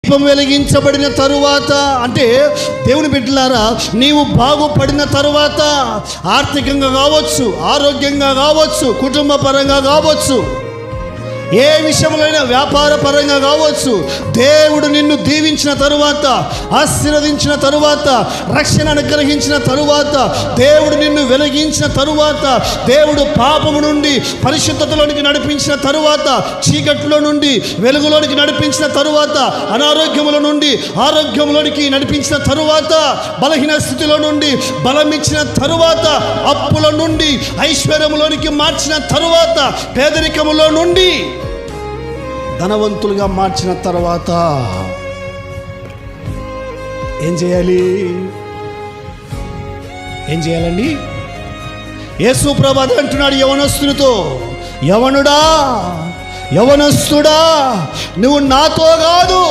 దీపం వెలిగించబడిన తరువాత, అంటే దేవుని బిడ్డలారా, నీవు బాగుపడిన తరువాత ఆర్థికంగా కావచ్చు, ఆరోగ్యంగా కావచ్చు, కుటుంబ పరంగా కావచ్చు, ఏ విషయంలోనైనా వ్యాపార పరంగా కావచ్చు, దేవుడు నిన్ను దీవించిన తరువాత, ఆశీర్వదించిన తరువాత, రక్షణ అనుగ్రహించిన తరువాత, దేవుడు నిన్ను వెలిగించిన తరువాత, దేవుడు పాపము నుండి పరిశుద్ధతలోనికి నడిపించిన తరువాత, చీకట్లో నుండి వెలుగులోనికి నడిపించిన తరువాత, అనారోగ్యముల నుండి ఆరోగ్యంలోనికి నడిపించిన తరువాత, బలహీన స్థితిలో నుండి బలమిచ్చిన తరువాత, అప్పుల నుండి ఐశ్వర్యములోనికి మార్చిన తరువాత, పేదరికములో నుండి ధనవంతులుగా మార్చిన తర్వాత ఏం చేయాలండి? యేసు ప్రభు అంటున్నాడు యవనస్తునితో, యవనుడా, యవనస్తుడా, నువ్వు నాతో కాదు,